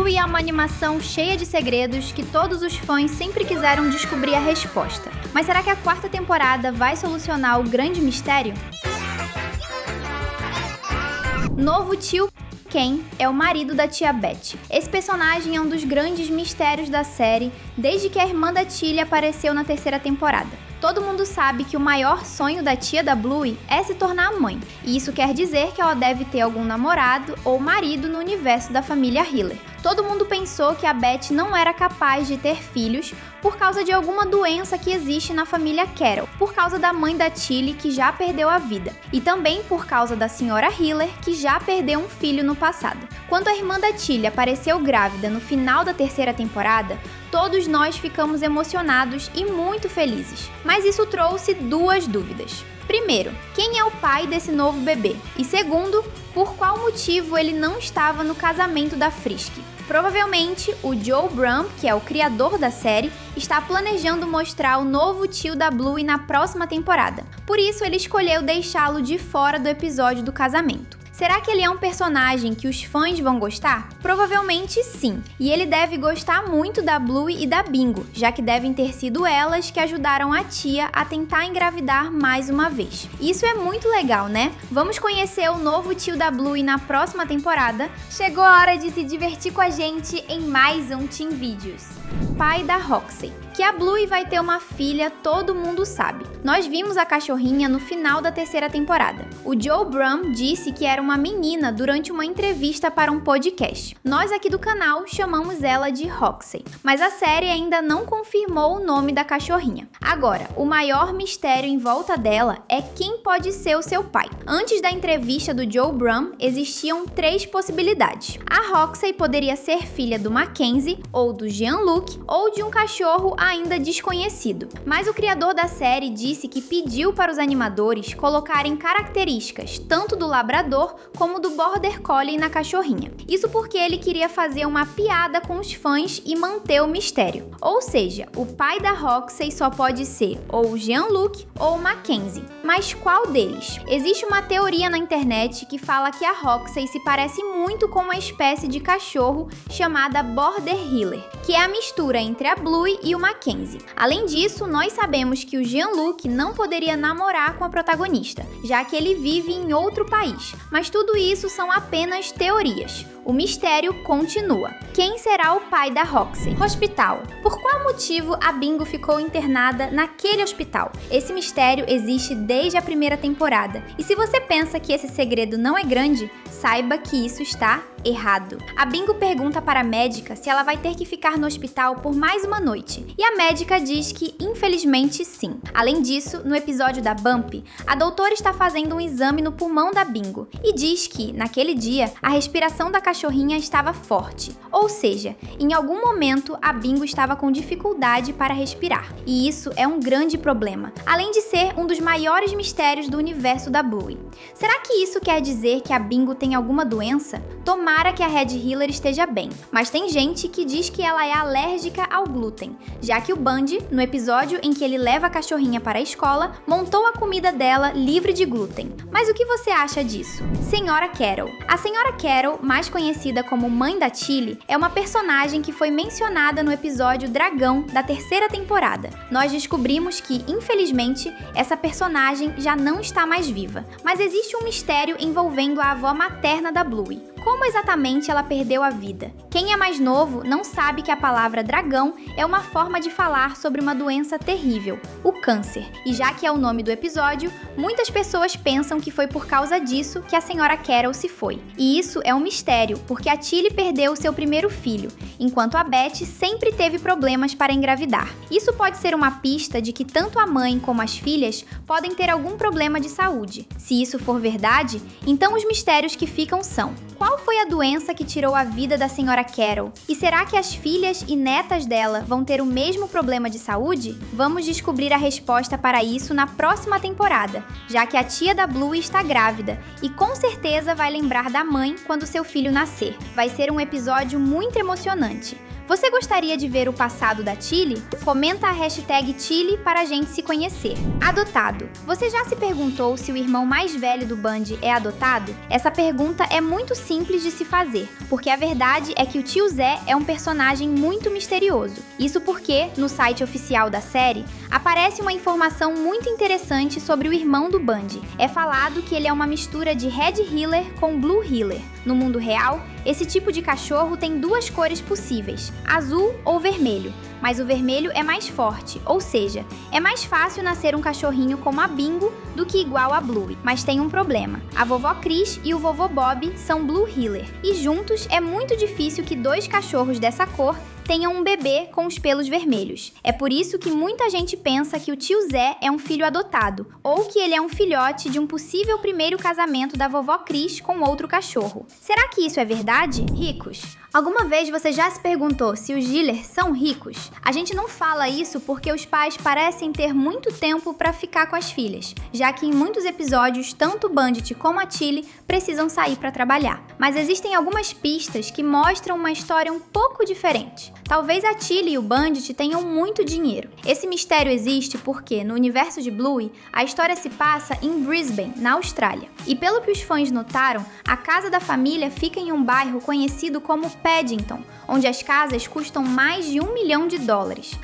Bluey é uma animação cheia de segredos que todos os fãs sempre quiseram descobrir a resposta. Mas será que a quarta temporada vai solucionar o grande mistério? Novo tio Ken é o marido da tia Beth. Esse personagem é um dos grandes mistérios da série desde que a irmã da Tilly apareceu na terceira temporada. Todo mundo sabe que o maior sonho da tia da Bluey é se tornar mãe, e isso quer dizer que ela deve ter algum namorado ou marido no universo da família Hiller. Todo mundo pensou que a Beth não era capaz de ter filhos por causa de alguma doença que existe na família Carol, por causa da mãe da Tilly que já perdeu a vida, e também por causa da senhora Hiller que já perdeu um filho no passado. Quando a irmã da Tilly apareceu grávida no final da terceira temporada, todos nós ficamos emocionados e muito felizes. Mas isso trouxe duas dúvidas. Primeiro, quem é o pai desse novo bebê? E segundo, por qual motivo ele não estava no casamento da Frisk? Provavelmente, o Joe Brumm, que é o criador da série, está planejando mostrar o novo tio da Bluey na próxima temporada. Por isso, ele escolheu deixá-lo de fora do episódio do casamento. Será que ele é um personagem que os fãs vão gostar? Provavelmente sim, e ele deve gostar muito da Bluey e da Bingo, já que devem ter sido elas que ajudaram a tia a tentar engravidar mais uma vez. Isso é muito legal, né? Vamos conhecer o novo tio da Bluey na próxima temporada. Chegou a hora de se divertir com a gente em mais um Teen Videos. Pai da Roxy. Que a Bluey vai ter uma filha, todo mundo sabe. Nós vimos a cachorrinha no final da terceira temporada. O Joe Brumm disse que era uma menina durante uma entrevista para um podcast. Nós aqui do canal chamamos ela de Roxy, mas a série ainda não confirmou o nome da cachorrinha. Agora, o maior mistério em volta dela é quem pode ser o seu pai. Antes da entrevista do Joe Brumm, existiam 3 possibilidades. A Roxy poderia ser filha do Mackenzie, ou do Jean-Luc, ou de um cachorro ainda desconhecido. Mas o criador da série disse que pediu para os animadores colocarem características tanto do labrador como do border collie na cachorrinha. Isso porque ele queria fazer uma piada com os fãs e manter o mistério. Ou seja, o pai da Roxy só pode ser ou o Jean-Luc ou o Mackenzie. Mas qual deles? Existe uma teoria na internet que fala que a Roxy se parece muito com uma espécie de cachorro chamada Border Heeler, que é a mistura entre a Bluey e o Mackenzie. Além disso, nós sabemos que o Jean-Luc não poderia namorar com a protagonista, já que ele vive em outro país. Mas tudo isso são apenas teorias. O mistério continua. Quem será o pai da Roxy? Hospital. Por qual motivo a Bingo ficou internada naquele hospital? Esse mistério existe desde a primeira temporada. E se você pensa que esse segredo não é grande, saiba que isso está errado. A Bingo pergunta para a médica se ela vai ter que ficar no hospital por mais uma noite. E a médica diz que, infelizmente, sim. Além disso, no episódio da Bump, a doutora está fazendo um exame no pulmão da Bingo e diz que, naquele dia, a respiração da cachorrinha estava forte. Ou seja, em algum momento a Bingo estava com dificuldade para respirar. E isso é um grande problema, além de ser um dos maiores mistérios do universo da Bluey. Será que isso quer dizer que a Bingo tem alguma doença? Tomara que a Red Heeler esteja bem, mas tem gente que diz que ela é alérgica ao glúten, já que o Bundy, no episódio em que ele leva a cachorrinha para a escola, montou a comida dela livre de glúten. Mas o que você acha disso? Senhora Carol. A Senhora Carol, mais conhecida como mãe da Tilly, é uma personagem que foi mencionada no episódio Dragão da terceira temporada. Nós descobrimos que, infelizmente, essa personagem já não está mais viva, mas existe um mistério envolvendo a avó materna da Bluey. Como exatamente ela perdeu a vida? Quem é mais novo não sabe que a palavra dragão é uma forma de falar sobre uma doença terrível, o câncer. E já que é o nome do episódio, muitas pessoas pensam que foi por causa disso que a Senhora Carol se foi. E isso é um mistério, porque a Tilly perdeu seu primeiro filho, enquanto a Beth sempre teve problemas para engravidar. Isso pode ser uma pista de que tanto a mãe como as filhas podem ter algum problema de saúde. Se isso for verdade, então os mistérios que ficam são: qual foi a doença que tirou a vida da Senhora Carol? E será que as filhas e netas dela vão ter o mesmo problema de saúde? Vamos descobrir a resposta para isso na próxima temporada, já que a tia da Bluey está grávida e com certeza vai lembrar da mãe quando seu filho nascer. Vai ser um episódio muito emocionante. Você gostaria de ver o passado da Tilly? Comenta a hashtag Tilly para a gente se conhecer. Adotado. Você já se perguntou se o irmão mais velho do Bundy é adotado? Essa pergunta é muito simples de se fazer, porque a verdade é que o tio Zé é um personagem muito misterioso. Isso porque, no site oficial da série, aparece uma informação muito interessante sobre o irmão do Bundy. É falado que ele é uma mistura de Red Heeler com Blue Heeler. No mundo real, esse tipo de cachorro tem duas cores possíveis, azul ou vermelho, mas o vermelho é mais forte, ou seja, é mais fácil nascer um cachorrinho como a Bingo do que igual a Bluey. Mas tem um problema, a vovó Cris e o vovô Bob são Blue Heeler, e juntos é muito difícil que dois cachorros dessa cor tenham um bebê com os pelos vermelhos. É por isso que muita gente pensa que o tio Zé é um filho adotado, ou que ele é um filhote de um possível primeiro casamento da vovó Cris com outro cachorro. Será que isso é verdade? Ricos. Alguma vez você já se perguntou se os Heeler são ricos? A gente não fala isso porque os pais parecem ter muito tempo para ficar com as filhas, já que em muitos episódios, tanto o Bandit como a Tilly precisam sair para trabalhar. Mas existem algumas pistas que mostram uma história um pouco diferente. Talvez a Tilly e o Bandit tenham muito dinheiro. Esse mistério existe porque, no universo de Bluey, a história se passa em Brisbane, na Austrália. E pelo que os fãs notaram, a casa da família fica em um bairro conhecido como Paddington, onde as casas custam mais de $1 milhão.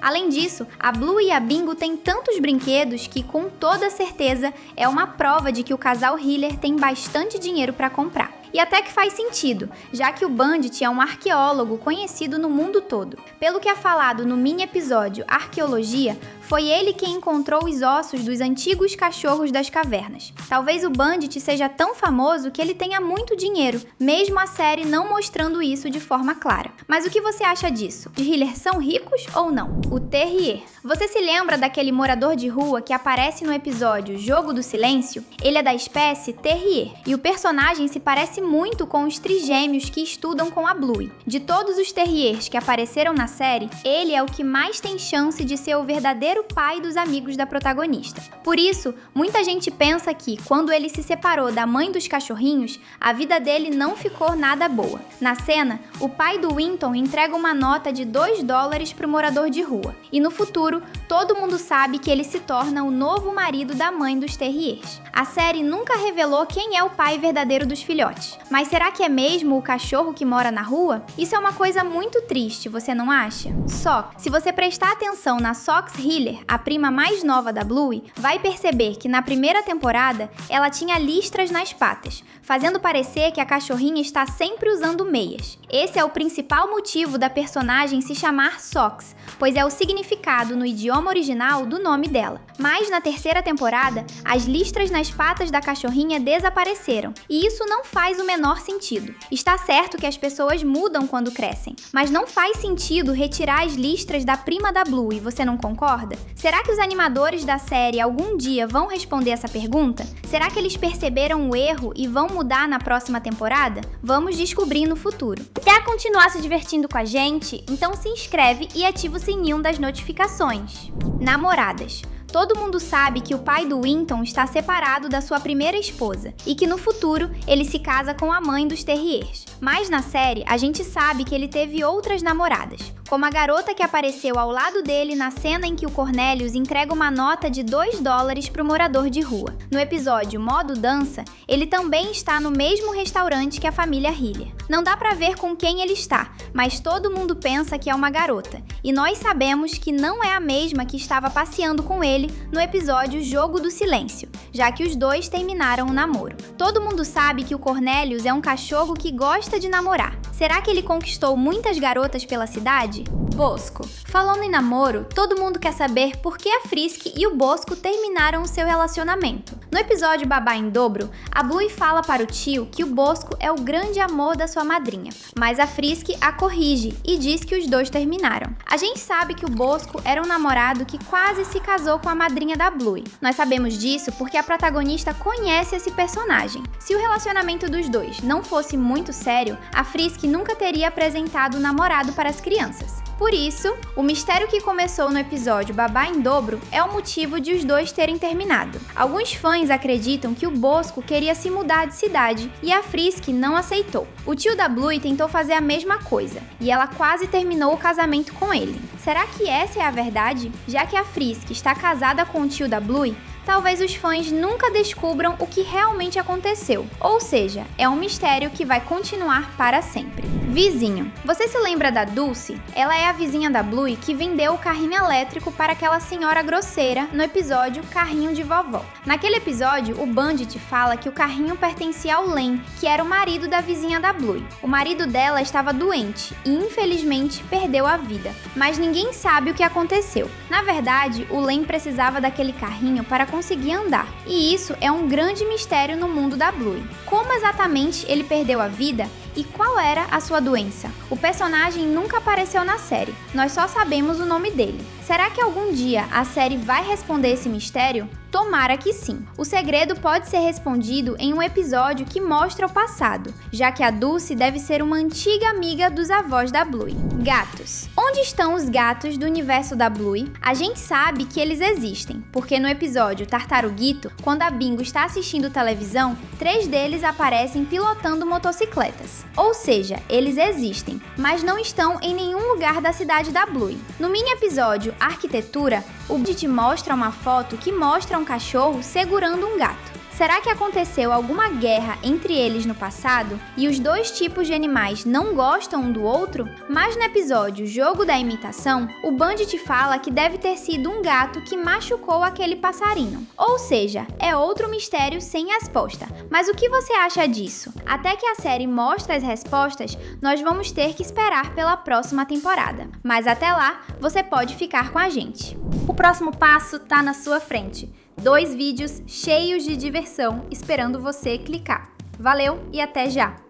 Além disso, a Bluey e a Bingo têm tantos brinquedos que, com toda certeza, é uma prova de que o casal Heeler tem bastante dinheiro para comprar. E até que faz sentido, já que o Bandit é um arqueólogo conhecido no mundo todo. Pelo que é falado no mini episódio Arqueologia, foi ele quem encontrou os ossos dos antigos cachorros das cavernas. Talvez o Bandit seja tão famoso que ele tenha muito dinheiro, mesmo a série não mostrando isso de forma clara. Mas o que você acha disso? Os Heeler são ricos ou não? O Terrier. Você se lembra daquele morador de rua que aparece no episódio Jogo do Silêncio? Ele é da espécie Terrier, e o personagem se parece muito com os trigêmeos que estudam com a Bluey. De todos os Terriers que apareceram na série, ele é o que mais tem chance de ser o verdadeiro pai dos amigos da protagonista. Por isso, muita gente pensa que, quando ele se separou da mãe dos cachorrinhos, a vida dele não ficou nada boa. Na cena, o pai do Winton entrega uma nota de $2 para o morador de rua. E no futuro, todo mundo sabe que ele se torna o novo marido da mãe dos Terriers. A série nunca revelou quem é o pai verdadeiro dos filhotes. Mas será que é mesmo o cachorro que mora na rua? Isso é uma coisa muito triste, você não acha? Só, se você prestar atenção na Sox Heeler, a prima mais nova da Bluey, vai perceber que na primeira temporada ela tinha listras nas patas, fazendo parecer que a cachorrinha está sempre usando meias. Esse é o principal motivo da personagem se chamar Sox, pois é o significado no idioma original do nome dela. Mas na terceira temporada, as listras nas patas da cachorrinha desapareceram, e isso não faz o menor sentido. Está certo que as pessoas mudam quando crescem, mas não faz sentido retirar as listras da prima da Bluey, você não concorda? Será que os animadores da série algum dia vão responder essa pergunta? Será que eles perceberam o erro e vão mudar na próxima temporada? Vamos descobrir no futuro. Quer continuar se divertindo com a gente? Então se inscreve e ativa o sininho das notificações. Namoradas. Todo mundo sabe que o pai do Winton está separado da sua primeira esposa e que no futuro ele se casa com a mãe dos Terriers. Mas na série, a gente sabe que ele teve outras namoradas, como a garota que apareceu ao lado dele na cena em que o Cornelius entrega uma nota de $2 para o morador de rua. No episódio Modo Dança, ele também está no mesmo restaurante que a família Heeler. Não dá pra ver com quem ele está, mas todo mundo pensa que é uma garota, e nós sabemos que não é a mesma que estava passeando com ele no episódio Jogo do Silêncio, já que os dois terminaram o namoro. Todo mundo sabe que o Cornelius é um cachorro que gosta de namorar. Será que ele conquistou muitas garotas pela cidade? Bosco. Falando em namoro, todo mundo quer saber por que a Frisk e o Bosco terminaram o seu relacionamento. No episódio Babá em Dobro, a Bluey fala para o tio que o Bosco é o grande amor da sua madrinha, mas a Frisk a corrige e diz que os dois terminaram. A gente sabe que o Bosco era um namorado que quase se casou com a madrinha da Bluey. Nós sabemos disso porque a protagonista conhece esse personagem. Se o relacionamento dos dois não fosse muito sério, a Frisk nunca teria apresentado o namorado para as crianças. Por isso, o mistério que começou no episódio Babá em Dobro é o motivo de os dois terem terminado. Alguns fãs acreditam que o Bosco queria se mudar de cidade e a Frisk não aceitou. O tio da Bluey tentou fazer a mesma coisa e ela quase terminou o casamento com ele. Será que essa é a verdade? Já que a Frisk está casada com o tio da Bluey, talvez os fãs nunca descubram o que realmente aconteceu. Ou seja, é um mistério que vai continuar para sempre. Vizinho. Você se lembra da Dulce? Ela é a vizinha da Bluey que vendeu o carrinho elétrico para aquela senhora grosseira no episódio Carrinho de Vovó. Naquele episódio, o Bandit fala que o carrinho pertencia ao Len, que era o marido da vizinha da Bluey. O marido dela estava doente e, infelizmente, perdeu a vida. Mas ninguém sabe o que aconteceu. Na verdade, o Len precisava daquele carrinho para conseguir andar. E isso é um grande mistério no mundo da Bluey. Como exatamente ele perdeu a vida e qual era a sua doença? O personagem nunca apareceu na série, nós só sabemos o nome dele. Será que algum dia a série vai responder esse mistério? Tomara que sim. O segredo pode ser respondido em um episódio que mostra o passado, já que a Dulce deve ser uma antiga amiga dos avós da Bluey. Gatos. Onde estão os gatos do universo da Bluey? A gente sabe que eles existem, porque no episódio Tartaruguito, quando a Bingo está assistindo televisão, 3 deles aparecem pilotando motocicletas. Ou seja, eles existem, mas não estão em nenhum lugar da cidade da Bluey. No mini episódio Arquitetura, o Bandit mostra uma foto que mostra um cachorro segurando um gato. Será que aconteceu alguma guerra entre eles no passado e os dois tipos de animais não gostam um do outro? Mas no episódio Jogo da Imitação, o Bandit fala que deve ter sido um gato que machucou aquele passarinho. Ou seja, é outro mistério sem resposta. Mas o que você acha disso? Até que a série mostre as respostas, nós vamos ter que esperar pela próxima temporada. Mas até lá, você pode ficar com a gente. O próximo passo tá na sua frente. 2 vídeos cheios de diversão esperando você clicar. Valeu e até já!